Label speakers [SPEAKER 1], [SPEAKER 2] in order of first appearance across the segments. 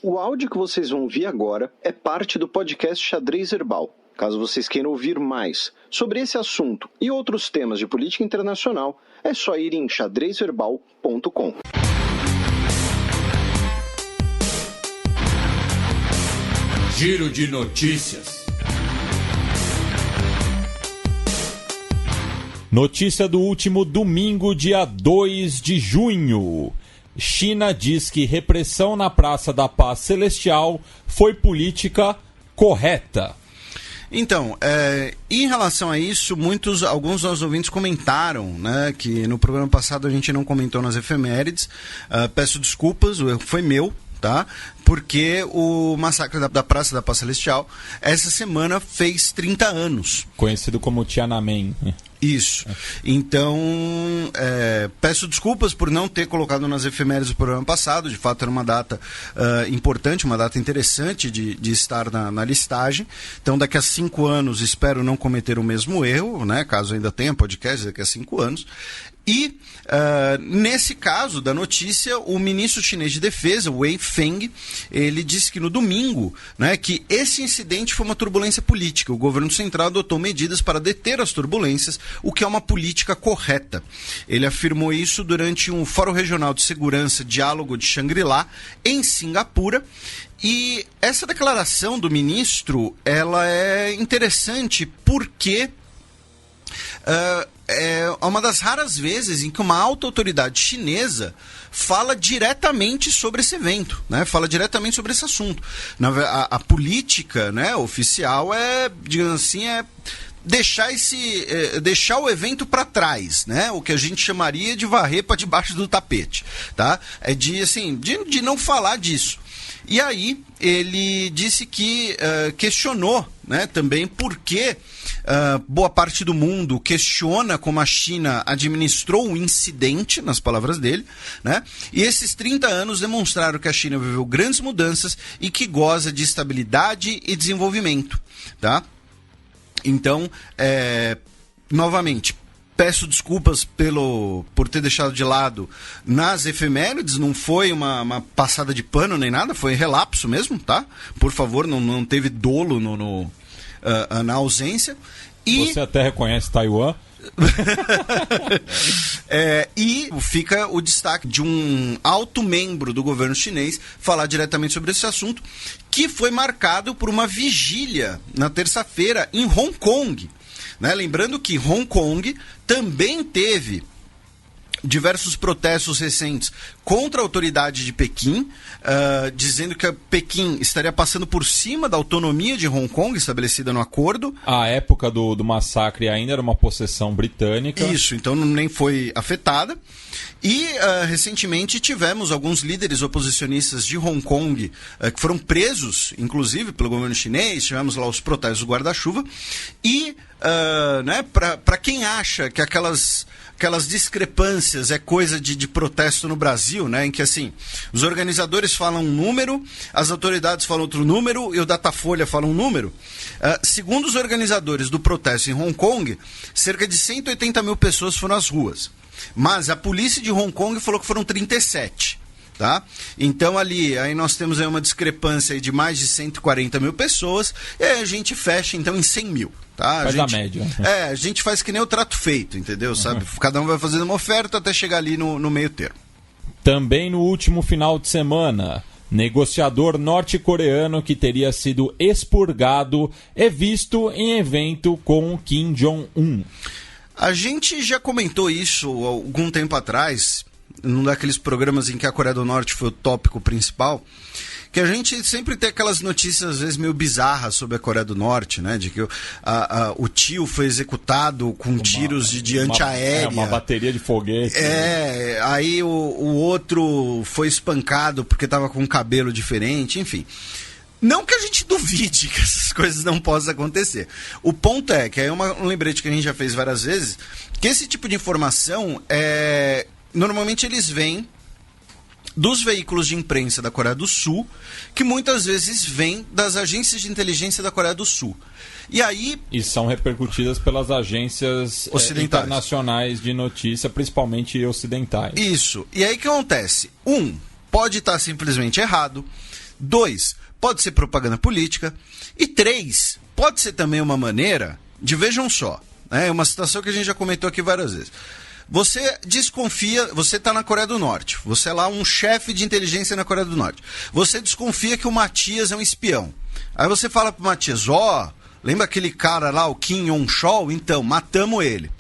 [SPEAKER 1] O áudio que vocês vão ouvir agora é parte do podcast Xadrez Herbal. Caso vocês queiram ouvir mais sobre esse assunto e outros temas de política internacional, é só ir em xadrezherbal.com.
[SPEAKER 2] Giro de notícias. Notícia do último domingo, dia 2 de junho. China diz que repressão na Praça da Paz Celestial foi política correta.
[SPEAKER 3] Então, em relação a isso, alguns dos ouvintes comentaram, né, que no programa passado a gente não comentou nas efemérides. Peço desculpas, o erro foi meu, tá? Porque o massacre da Praça da Paz Celestial, essa semana fez 30 anos.
[SPEAKER 2] Conhecido como Tiananmen.
[SPEAKER 3] Isso. Então, peço desculpas por não ter colocado nas efemérides do programa passado. De fato, era uma data importante, uma data interessante de estar na listagem. Então, daqui a 5 anos, espero não cometer o mesmo erro, né? Caso ainda tenha podcast daqui a 5 anos. E, nesse caso da notícia, o ministro chinês de defesa, Wei Feng, ele disse que no domingo, né, que esse incidente foi uma turbulência política. O governo central adotou medidas para deter as turbulências, o que é uma política correta. Ele afirmou isso durante um Fórum Regional de Segurança Diálogo de Shangri-La, em Singapura. E essa declaração do ministro, ela é interessante porque é uma das raras vezes em que uma alta autoridade chinesa fala diretamente sobre esse evento, né? Fala diretamente sobre esse assunto. A política, né, oficial digamos assim, deixar o evento para trás, né? O que a gente chamaria de varrer para debaixo do tapete, tá? De não falar disso. E aí ele disse que questionou, né, também por que boa parte do mundo questiona como a China administrou o incidente, nas palavras dele, né? E esses 30 anos demonstraram que a China viveu grandes mudanças e que goza de estabilidade e desenvolvimento, tá? Então, novamente, peço desculpas por ter deixado de lado nas efemérides, não foi uma passada de pano nem nada, foi relapso mesmo, tá? Por favor, não teve dolo na ausência.
[SPEAKER 2] Você até reconhece Taiwan?
[SPEAKER 3] E fica o destaque de um alto membro do governo chinês falar diretamente sobre esse assunto, que foi marcado por uma vigília na terça-feira em Hong Kong, né? Lembrando que Hong Kong também teve diversos protestos recentes contra a autoridade de Pequim, dizendo que Pequim estaria passando por cima da autonomia de Hong Kong estabelecida no acordo.
[SPEAKER 2] A época do massacre ainda era uma possessão britânica.
[SPEAKER 3] Isso, então nem foi afetada. E recentemente tivemos alguns líderes oposicionistas de Hong Kong que foram presos, inclusive, pelo governo chinês. Tivemos lá os protestos do guarda-chuva. E, né, para quem acha que aquelas discrepâncias é coisa de protesto no Brasil, né, em que assim, os organizadores falam um número, as autoridades falam outro número e o Datafolha fala um número. Segundo os organizadores do protesto em Hong Kong, cerca de 180 mil pessoas foram às ruas. Mas a polícia de Hong Kong falou que foram 37. Tá? Então aí nós temos aí uma discrepância aí de mais de 140 mil pessoas, e aí a gente fecha então em 100 mil. Tá?
[SPEAKER 2] Faz a média.
[SPEAKER 3] A gente faz que nem o trato feito, entendeu? Sabe? Cada um vai fazendo uma oferta até chegar ali no meio termo.
[SPEAKER 2] Também no último final de semana, negociador norte-coreano que teria sido expurgado é visto em evento com Kim Jong-un.
[SPEAKER 3] A gente já comentou isso há algum tempo atrás, num daqueles programas em que a Coreia do Norte foi o tópico principal, que a gente sempre tem aquelas notícias, às vezes, meio bizarras sobre a Coreia do Norte, né? De que o tio foi executado com tiros de antiaérea.
[SPEAKER 2] Uma bateria de foguete.
[SPEAKER 3] Aí o outro foi espancado porque estava com um cabelo diferente, enfim. Não que a gente duvide que essas coisas não possam acontecer. O ponto é que é um lembrete que a gente já fez várias vezes, que esse tipo de informação, normalmente eles vêm dos veículos de imprensa da Coreia do Sul, que muitas vezes vêm das agências de inteligência da Coreia do Sul. E
[SPEAKER 2] são repercutidas pelas agências internacionais de notícia, principalmente ocidentais.
[SPEAKER 3] Isso. E aí o que acontece? Pode estar simplesmente errado. 2, pode ser propaganda política. E 3, pode ser também uma maneira de, vejam só, é uma situação que a gente já comentou aqui várias vezes. Você desconfia, você está na Coreia do Norte, você é lá um chefe de inteligência na Coreia do Norte. Você desconfia que o Matias é um espião. Aí você fala pro Matias, lembra aquele cara lá, o Kim Yong-chol? Então, matamos ele.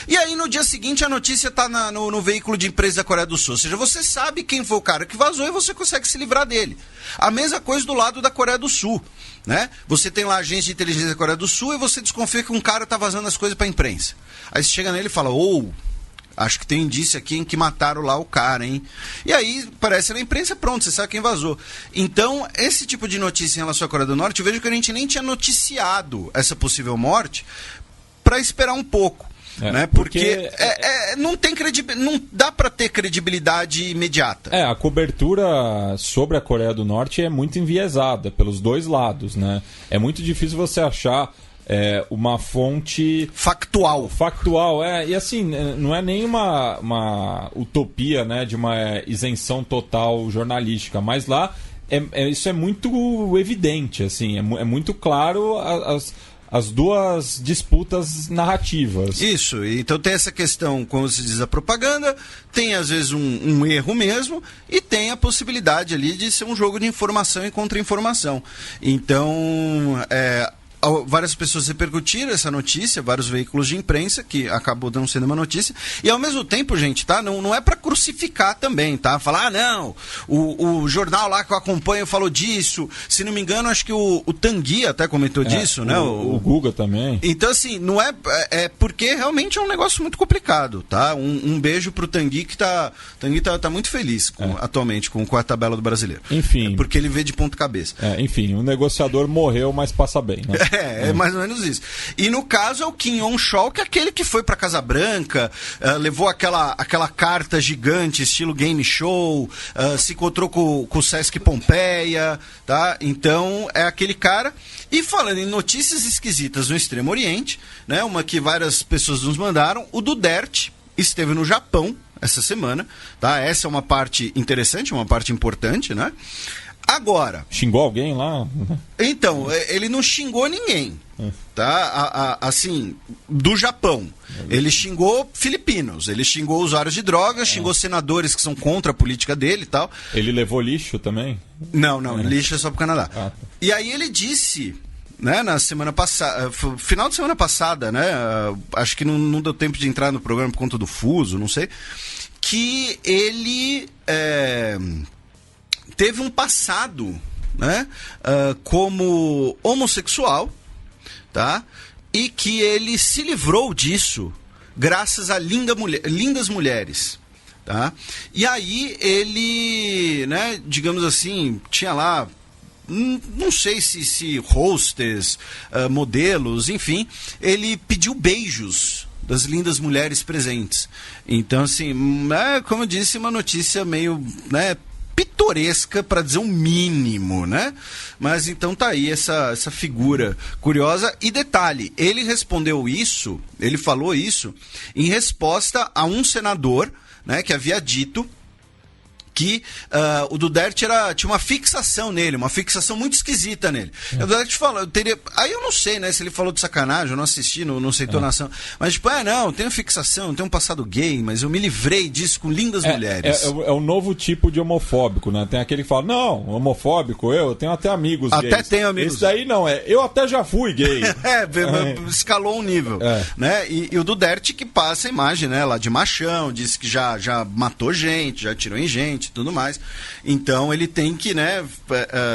[SPEAKER 3] E aí no dia seguinte a notícia está no veículo de imprensa da Coreia do Sul. Ou seja, você sabe quem foi o cara que vazou e você consegue se livrar dele. A mesma coisa do lado da Coreia do Sul, né? Você tem lá a agência de inteligência da Coreia do Sul e você desconfia que um cara está vazando as coisas para a imprensa. Aí você chega nele e fala, acho que tem indício aqui em que mataram lá o cara, hein? E aí, aparece na imprensa, pronto, você sabe quem vazou. Então, esse tipo de notícia em relação à Coreia do Norte, eu vejo que a gente nem tinha noticiado essa possível morte para esperar um pouco. Né? Porque não tem não dá para ter credibilidade imediata.
[SPEAKER 2] A cobertura sobre a Coreia do Norte é muito enviesada pelos dois lados, né? É muito difícil você achar uma fonte
[SPEAKER 3] factual,
[SPEAKER 2] e assim, não é nem uma utopia, né, de uma isenção total jornalística, mas lá isso é muito evidente, assim, é muito claro as duas disputas narrativas.
[SPEAKER 3] Isso, então tem essa questão, como se diz, a propaganda, tem às vezes um erro mesmo, e tem a possibilidade ali de ser um jogo de informação e contra-informação. Então, várias pessoas repercutiram essa notícia, vários veículos de imprensa, que acabou não sendo uma notícia, e ao mesmo tempo, gente, tá? Não é para crucificar também, tá? Falar, não, o jornal lá que eu acompanho falou disso, se não me engano, acho que o Tanguy até comentou disso, né?
[SPEAKER 2] O Guga também.
[SPEAKER 3] Então, assim, não é porque realmente é um negócio muito complicado, tá? Um beijo pro Tanguy, que tá muito feliz atualmente com a tabela do Brasileiro.
[SPEAKER 2] Enfim.
[SPEAKER 3] Porque ele vê de ponta cabeça.
[SPEAKER 2] Enfim, o negociador morreu, mas passa bem, né?
[SPEAKER 3] É mais ou menos isso. E no caso é o Kim Yong-chol, que é aquele que foi pra Casa Branca, levou aquela carta gigante, estilo game show, se encontrou com o Sesc Pompeia, tá? Então é aquele cara. E falando em notícias esquisitas no Extremo Oriente, né? Uma que várias pessoas nos mandaram, o Duterte esteve no Japão essa semana, tá? Essa é uma parte interessante, uma parte importante, né? Agora...
[SPEAKER 2] Xingou alguém lá?
[SPEAKER 3] Então, ele não xingou ninguém, tá? Assim, do Japão. Ele xingou filipinos, ele xingou usuários de drogas, xingou senadores que são contra a política dele e tal.
[SPEAKER 2] Ele levou lixo também?
[SPEAKER 3] Não, lixo é só pro Canadá.
[SPEAKER 2] Tá.
[SPEAKER 3] E aí ele disse... Né, na semana passada, final de semana passada, né, acho que não deu tempo de entrar no programa por conta do fuso, não sei, que ele teve um passado, né, como homossexual, tá, e que ele se livrou disso graças a lindas mulheres. Tá? E aí ele, né, digamos assim, tinha lá, não sei se hostess, modelos, enfim, ele pediu beijos das lindas mulheres presentes. Então, assim, como eu disse, uma notícia meio, né, pitoresca, para dizer um mínimo, né? Mas então tá aí essa figura curiosa. E detalhe, ele respondeu isso, ele falou isso em resposta a um senador, né, que havia dito que o Duterte tinha uma fixação nele, uma fixação muito esquisita nele. O Duterte falou, aí eu não sei, né, se ele falou de sacanagem, eu não assisti, não sei entonação, mas tipo, não, tenho fixação, tenho um passado gay, mas eu me livrei disso com lindas mulheres.
[SPEAKER 2] É o novo tipo de homofóbico, né? Tem aquele que fala, não, homofóbico, eu tenho até amigos gays.
[SPEAKER 3] Até tenho amigos.
[SPEAKER 2] Esse daí não, eu até já fui gay.
[SPEAKER 3] Escalou um nível. Né? E o Duterte que passa a imagem, né, lá de machão, disse que já matou gente, já atirou em gente, tudo mais. Então ele tem que, né,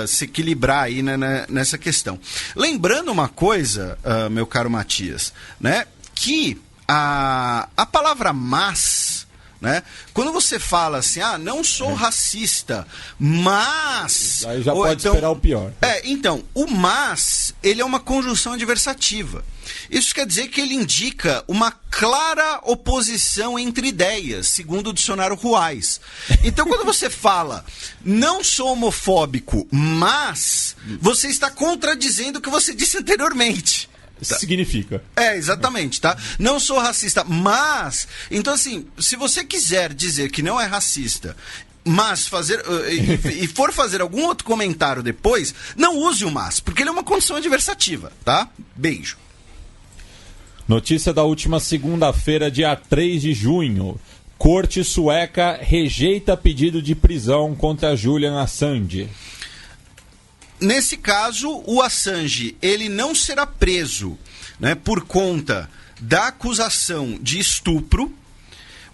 [SPEAKER 3] se equilibrar aí, né, nessa questão. Lembrando uma coisa, meu caro Matias, né, que a palavra mas, né, quando você fala assim, não sou racista, mas...
[SPEAKER 2] Aí já pode esperar o pior.
[SPEAKER 3] Então, o mas, ele é uma conjunção adversativa. Isso quer dizer que ele indica uma clara oposição entre ideias, segundo o dicionário Ruais. Então, quando você fala, não sou homofóbico, mas você está contradizendo o que você disse anteriormente.
[SPEAKER 2] Tá. Significa.
[SPEAKER 3] Exatamente, tá? Não sou racista, mas... Então, assim, se você quiser dizer que não é racista, mas e for fazer algum outro comentário depois, não use o mas, porque ele é uma condição adversativa, tá? Beijo.
[SPEAKER 2] Notícia da última segunda-feira, dia 3 de junho. Corte sueca rejeita pedido de prisão contra Julian Assange.
[SPEAKER 3] Nesse caso, o Assange ele não será preso, né, por conta da acusação de estupro,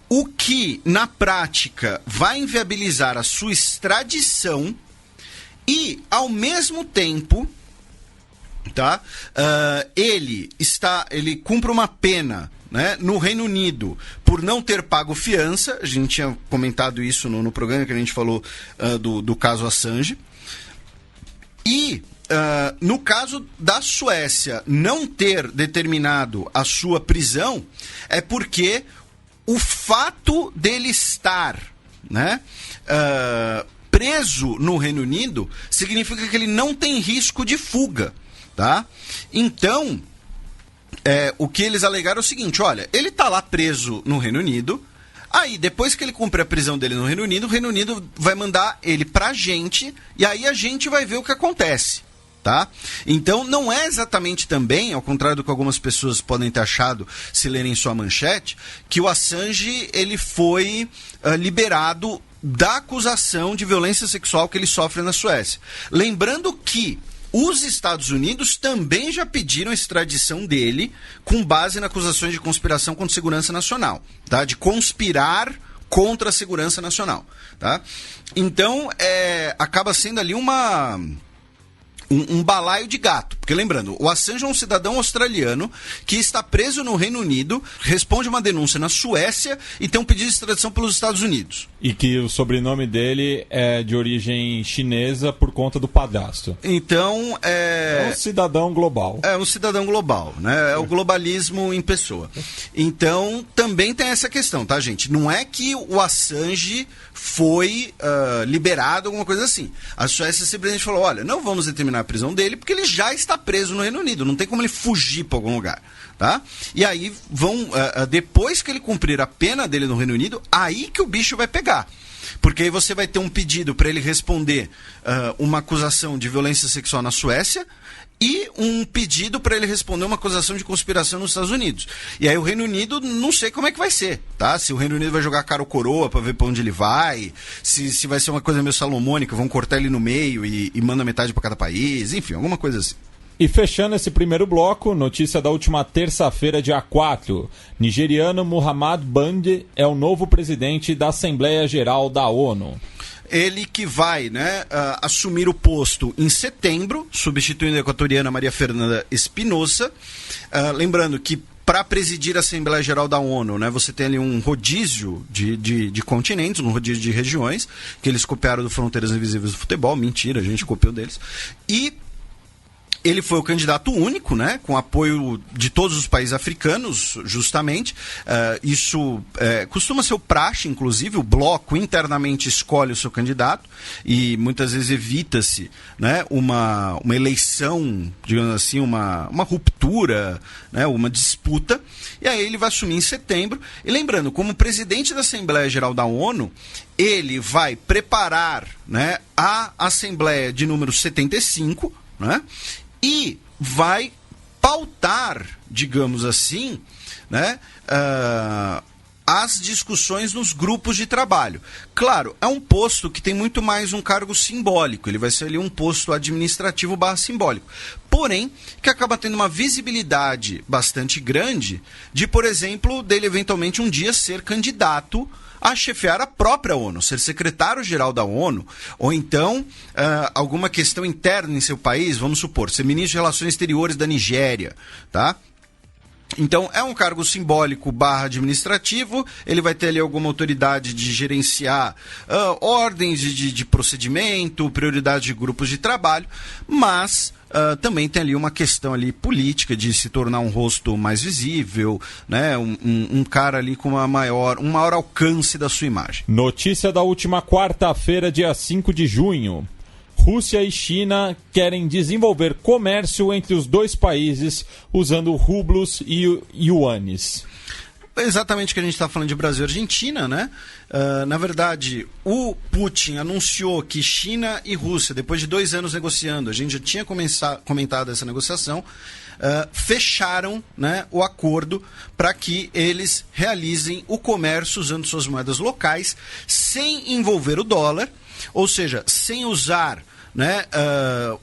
[SPEAKER 3] o que, na prática, vai inviabilizar a sua extradição e, ao mesmo tempo, tá, ele cumpre uma pena, né, no Reino Unido por não ter pago fiança. A gente tinha comentado isso no programa que a gente falou do caso Assange. E, no caso da Suécia não ter determinado a sua prisão, é porque o fato dele estar, né, preso no Reino Unido significa que ele não tem risco de fuga, tá? Então, o que eles alegaram é o seguinte: olha, ele está lá preso no Reino Unido, aí depois que ele cumprir a prisão dele no Reino Unido, o Reino Unido vai mandar ele pra gente, e aí a gente vai ver o que acontece, tá? Então não é exatamente também, ao contrário do que algumas pessoas podem ter achado se lerem sua manchete, que o Assange ele foi liberado da acusação de violência sexual que ele sofre na Suécia. Lembrando que os Estados Unidos também já pediram a extradição dele com base na acusações de conspiração contra a segurança nacional, tá? De conspirar contra a segurança nacional, tá? Então, acaba sendo ali um balaio de gato. Porque, lembrando, o Assange é um cidadão australiano que está preso no Reino Unido, responde uma denúncia na Suécia e tem um pedido de extradição pelos Estados Unidos.
[SPEAKER 2] E que o sobrenome dele é de origem chinesa por conta do padrasto.
[SPEAKER 3] Então,
[SPEAKER 2] é um cidadão global.
[SPEAKER 3] É um cidadão global, né? É o globalismo em pessoa. Então, também tem essa questão, tá, gente? Não é que o Assange foi liberado, alguma coisa assim. A Suécia simplesmente falou: olha, não vamos determinar a prisão dele porque ele já está preso no Reino Unido, não tem como ele fugir para algum lugar, tá? E aí vão, depois que ele cumprir a pena dele no Reino Unido, aí que o bicho vai pegar. Porque aí você vai ter um pedido para ele responder uma acusação de violência sexual na Suécia e um pedido para ele responder uma acusação de conspiração nos Estados Unidos. E aí o Reino Unido, não sei como é que vai ser, tá? Se o Reino Unido vai jogar cara ou coroa para ver para onde ele vai, se vai ser uma coisa meio salomônica, vão cortar ele no meio e manda metade para cada país, enfim, alguma coisa assim.
[SPEAKER 2] E fechando esse primeiro bloco, notícia da última terça-feira, dia 4. Nigeriano Muhammad Bande é o novo presidente da Assembleia Geral da ONU.
[SPEAKER 3] Ele que vai, né, assumir o posto em setembro, substituindo a equatoriana Maria Fernanda Espinosa. Lembrando que para presidir a Assembleia Geral da ONU, né, você tem ali um rodízio de continentes, um rodízio de regiões, que eles copiaram do Fronteiras Invisíveis do Futebol. Mentira, a gente copiou deles. E ele foi o candidato único, né, com apoio de todos os países africanos, justamente. Isso costuma ser o praxe, inclusive, o bloco internamente escolhe o seu candidato e muitas vezes evita-se, né, uma eleição, digamos assim, uma ruptura, né, uma disputa. E aí ele vai assumir em setembro. E lembrando, como presidente da Assembleia Geral da ONU, ele vai preparar, né, a Assembleia de número 75, né, e vai pautar, digamos assim, né, as discussões nos grupos de trabalho. Claro, é um posto que tem muito mais um cargo simbólico, ele vai ser ali um posto administrativo / simbólico. Porém, que acaba tendo uma visibilidade bastante grande de, por exemplo, dele eventualmente um dia ser candidato a chefiar a própria ONU, ser secretário-geral da ONU, ou então alguma questão interna em seu país, vamos supor, ser ministro de Relações Exteriores da Nigéria, tá? Então, é um cargo simbólico / administrativo, ele vai ter ali alguma autoridade de gerenciar ordens de procedimento, prioridade de grupos de trabalho, mas também tem ali uma questão ali política de se tornar um rosto mais visível, né? Um cara ali com um maior alcance da sua imagem.
[SPEAKER 2] Notícia da última quarta-feira, dia 5 de junho. Rússia e China querem desenvolver comércio entre os dois países usando rublos e yuanes.
[SPEAKER 3] exatamente o que a gente está falando de Brasil e Argentina, né? Na verdade, o Putin anunciou que China e Rússia, depois de 2 anos negociando, a gente já tinha comentado essa negociação, fecharam, né, o acordo para que eles realizem o comércio usando suas moedas locais, sem envolver o dólar, ou seja, sem usar, né,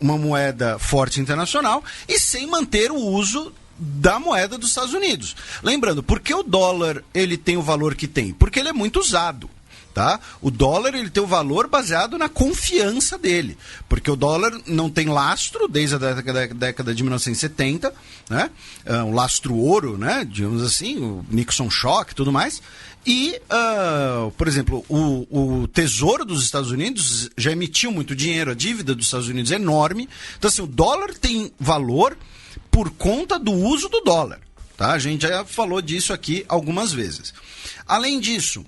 [SPEAKER 3] uma moeda forte internacional e sem manter o uso da moeda dos Estados Unidos. Lembrando, por que o dólar ele tem o valor que tem? Porque ele é muito usado. Tá? O dólar ele tem o valor baseado na confiança dele, porque o dólar não tem lastro desde a década de 1970, né? Um lastro ouro, né? Digamos assim, o Nixon Shock e tudo mais. E, por exemplo, o Tesouro dos Estados Unidos já emitiu muito dinheiro, a dívida dos Estados Unidos é enorme. Então, assim, o dólar tem valor por conta do uso do dólar. Tá? A gente já falou disso aqui algumas vezes. Além disso,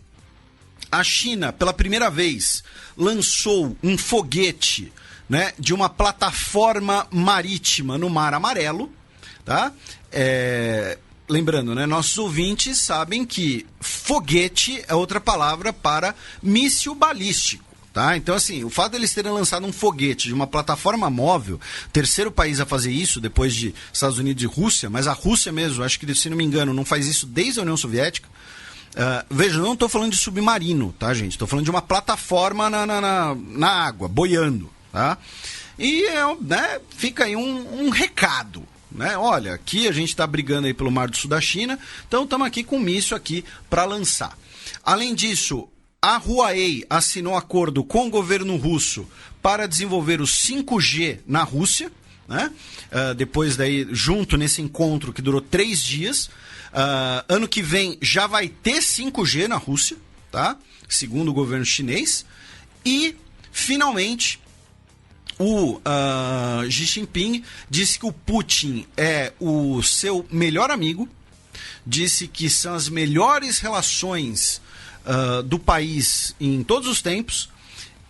[SPEAKER 3] a China, pela primeira vez, lançou um foguete, né, de uma plataforma marítima no Mar Amarelo. Tá? Lembrando, né, nossos ouvintes sabem que foguete é outra palavra para míssil balístico. Tá? Então, assim, o fato deles terem lançado um foguete de uma plataforma móvel, terceiro país a fazer isso, depois de Estados Unidos e Rússia, mas a Rússia mesmo, acho que, se não me engano, não faz isso desde a União Soviética. Veja, eu não estou falando de submarino, tá, gente? Estou falando de uma plataforma na água, boiando, tá? E, né, fica aí um recado, né? Olha, aqui a gente está brigando aí pelo Mar do Sul da China, então estamos aqui com um míssil aqui para lançar. Além disso, a Huawei assinou acordo com o governo russo para desenvolver o 5G na Rússia, né? Depois daí, junto nesse encontro que durou 3 dias... ano que vem já vai ter 5G na Rússia, tá? Segundo o governo chinês. E, finalmente, o Xi Jinping disse que o Putin é o seu melhor amigo, disse que são as melhores relações do país em todos os tempos.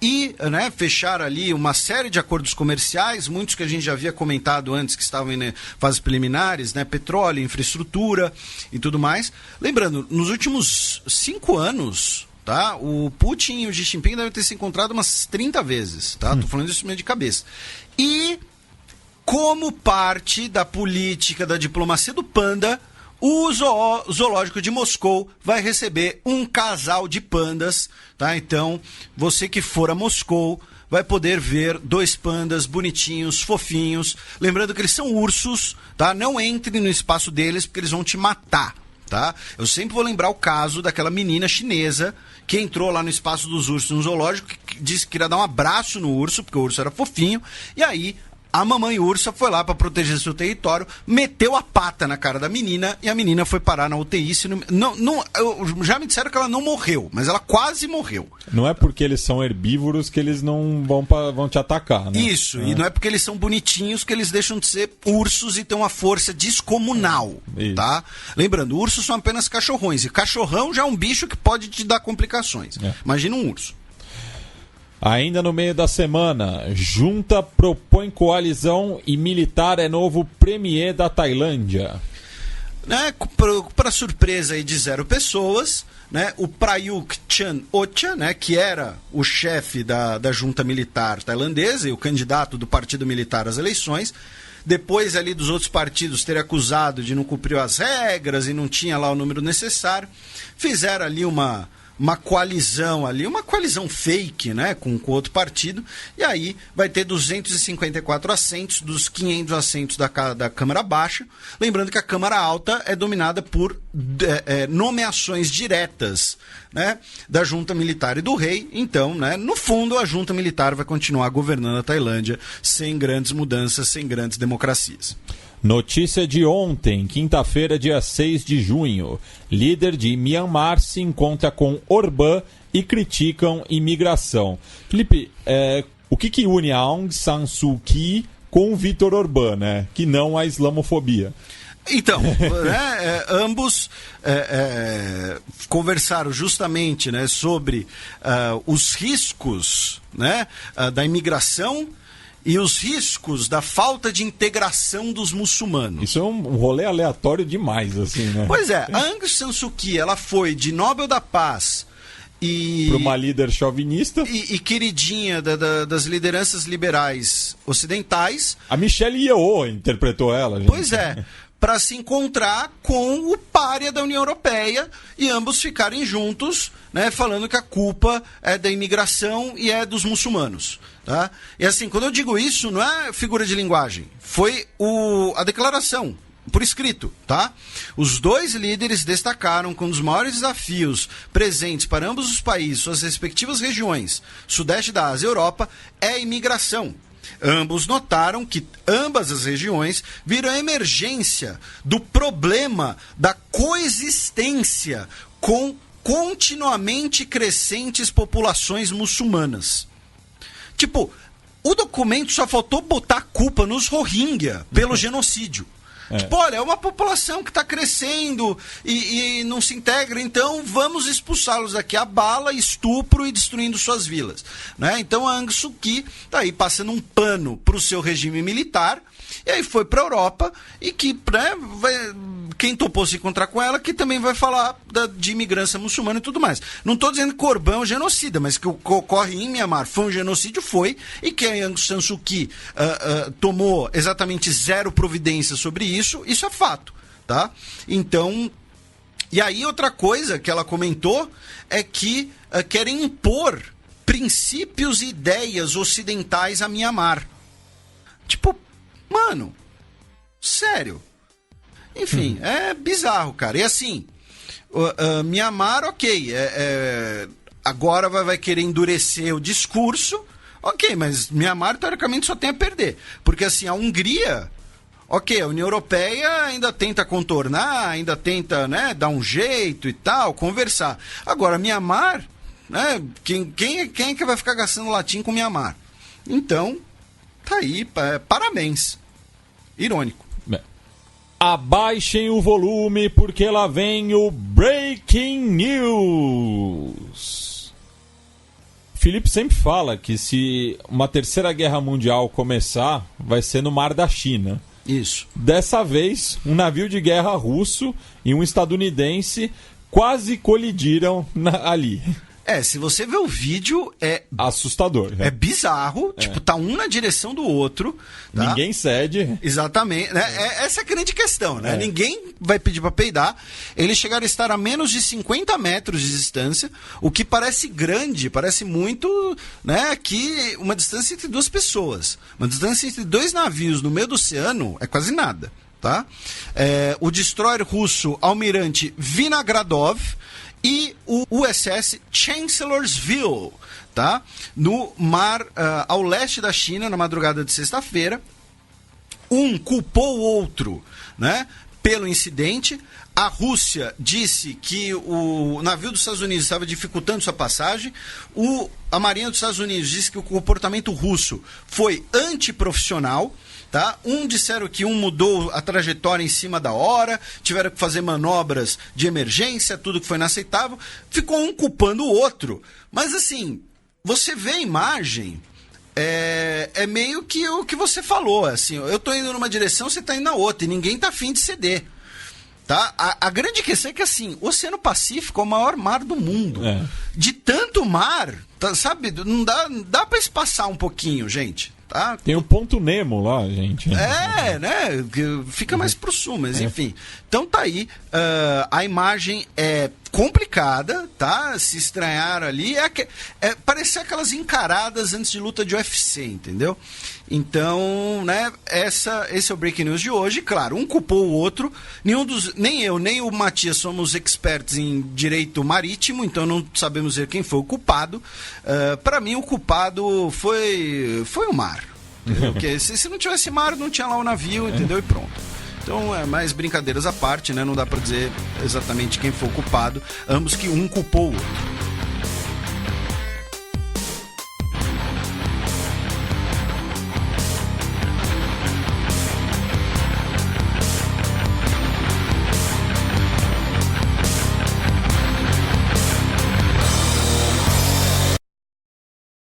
[SPEAKER 3] E, né, fechar ali uma série de acordos comerciais, muitos que a gente já havia comentado antes, que estavam em fases preliminares, né, petróleo, infraestrutura e tudo mais. Lembrando, nos últimos 5 anos, tá, o Putin e o Xi Jinping devem ter se encontrado umas 30 vezes. Tá? Tô falando isso meio de cabeça. E, como parte da política da diplomacia do panda, o zoológico de Moscou vai receber um casal de pandas, tá? Então, você que for a Moscou vai poder ver 2 pandas bonitinhos, fofinhos. Lembrando que eles são ursos, tá? Não entre no espaço deles porque eles vão te matar, tá? Eu sempre vou lembrar o caso daquela menina chinesa que entrou lá no espaço dos ursos no zoológico, que disse que queria dar um abraço no urso, porque o urso era fofinho, e aí a mamãe ursa foi lá para proteger seu território, meteu a pata na cara da menina e a menina foi parar na UTI. Já me disseram que ela não morreu, mas ela quase morreu.
[SPEAKER 2] Não é porque eles são herbívoros que eles não vão te atacar, né?
[SPEAKER 3] Isso, e não é porque eles são bonitinhos que eles deixam de ser ursos e têm uma força descomunal, tá? Lembrando, ursos são apenas cachorrões, e cachorrão já é um bicho que pode te dar complicações. Imagina um urso.
[SPEAKER 2] Ainda no meio da semana, junta propõe coalizão e militar é novo premier da Tailândia.
[SPEAKER 3] Né, para surpresa aí de 0 pessoas, né, o Prayut Chan-o-cha, né, que era o chefe da junta militar tailandesa e o candidato do partido militar às eleições, depois ali dos outros partidos terem acusado de não cumprir as regras e não tinha lá o número necessário, fizeram ali uma coalizão ali, uma coalizão fake, né, com outro partido, e aí vai ter 254 assentos dos 500 assentos da Câmara Baixa. Lembrando que a Câmara Alta é dominada por nomeações diretas, né, da junta militar e do rei. Então, né, no fundo, a junta militar vai continuar governando a Tailândia sem grandes mudanças, sem grandes democracias.
[SPEAKER 2] Notícia de ontem, quinta-feira, dia 6 de junho. Líder de Myanmar se encontra com Orbán e criticam imigração. Felipe, o que une a Aung San Suu Kyi com o Vítor Orbán, né? Que não a islamofobia?
[SPEAKER 3] Então, né, ambos conversaram justamente, né, sobre os riscos, né, da imigração e os riscos da falta de integração dos muçulmanos.
[SPEAKER 2] Isso é um rolê aleatório demais, assim, né?
[SPEAKER 3] Pois é, a Aung San Suu Kyi, ela foi de Nobel da Paz
[SPEAKER 2] para uma líder chauvinista
[SPEAKER 3] e queridinha das lideranças liberais ocidentais.
[SPEAKER 2] A Michelle Yeoh interpretou ela, gente.
[SPEAKER 3] Pois é, para se encontrar com o pária da União Europeia e ambos ficarem juntos, né, falando que a culpa é da imigração e é dos muçulmanos. Tá? E assim, quando eu digo isso, não é figura de linguagem, foi a declaração, por escrito, tá? Os dois líderes destacaram que um dos maiores desafios presentes para ambos os países, suas respectivas regiões, Sudeste da Ásia e Europa, é a imigração. Ambos notaram que ambas as regiões viram a emergência do problema da coexistência com continuamente crescentes populações muçulmanas. Tipo, o documento só faltou botar a culpa nos Rohingya pelo genocídio. Tipo, olha, é uma população que está crescendo e não se integra, então vamos expulsá-los daqui a bala, estupro e destruindo suas vilas. Né? Então a Aung San Suu Kyi está aí passando um pano para o seu regime militar, e aí foi para a Europa, e que quem topou se encontrar com ela, que também vai falar de imigrância muçulmana e tudo mais. Não estou dizendo que Orbán é um genocida, mas que o que ocorre em Mianmar foi um genocídio, e que a Aung San Suu Kyi tomou exatamente zero providência sobre isso é fato, tá? Então, e aí outra coisa que ela comentou é que querem impor princípios e ideias ocidentais a Mianmar. Tipo, mano, sério. Enfim, é bizarro, cara. E assim, Mianmar, ok, agora vai querer endurecer o discurso, ok, mas Mianmar teoricamente só tem a perder. Porque assim, a Hungria, ok, a União Europeia ainda tenta contornar, ainda tenta, né, dar um jeito e tal, conversar. Agora, Mianmar, né, quem é que vai ficar gastando latim com Mianmar? Então, tá aí, parabéns. Irônico.
[SPEAKER 2] Abaixem o volume porque lá vem o Breaking News. Felipe sempre fala que se uma terceira guerra mundial começar, vai ser no Mar da China.
[SPEAKER 3] Isso.
[SPEAKER 2] Dessa vez, um navio de guerra russo e um estadunidense quase colidiram ali.
[SPEAKER 3] Se você vê o vídeo, é
[SPEAKER 2] assustador.
[SPEAKER 3] É bizarro, tipo, tá um na direção do outro. Tá?
[SPEAKER 2] Ninguém cede.
[SPEAKER 3] Exatamente. Né? Essa é a grande questão, né? Ninguém vai pedir pra peidar. Eles chegaram a estar a menos de 50 metros de distância, o que parece grande, parece muito, né? Que uma distância entre duas pessoas. Uma distância entre dois navios no meio do oceano é quase nada, tá? O destroyer russo Almirante Vinogradov e o USS Chancellorsville, tá? No mar ao leste da China, na madrugada de sexta-feira. Um culpou o outro, né, pelo incidente. A Rússia disse que o navio dos Estados Unidos estava dificultando sua passagem. A Marinha dos Estados Unidos disse que o comportamento russo foi antiprofissional. Tá? Disseram que mudou a trajetória em cima da hora, tiveram que fazer manobras de emergência, tudo que foi inaceitável. Ficou um culpando o outro. Mas assim, você vê a imagem, é meio que o que você falou. Assim, eu tô indo numa direção, você tá indo na outra, e ninguém tá afim de ceder. Tá? A grande questão é que assim, o Oceano Pacífico é o maior mar do mundo. De tanto mar, tá, sabe, não dá pra espaçar um pouquinho, gente. Tá?
[SPEAKER 2] Tem o Ponto Nemo lá, gente.
[SPEAKER 3] Né? Fica mais pro sul, mas enfim. Então tá aí. A imagem é complicada, tá? Se estranhar ali. Parecia aquelas encaradas antes de luta de UFC, entendeu? Então, né? Esse é o Breaking News de hoje. Claro, um culpou o outro. Nem eu, nem o Matias somos expertos em direito marítimo, então não sabemos ver quem foi o culpado. Para mim, o culpado foi o mar. Porque se não tivesse mar, não tinha lá o navio, entendeu? E pronto. Então, mais brincadeiras à parte, né? Não dá pra dizer exatamente quem foi o culpado. Ambos que um culpou o outro.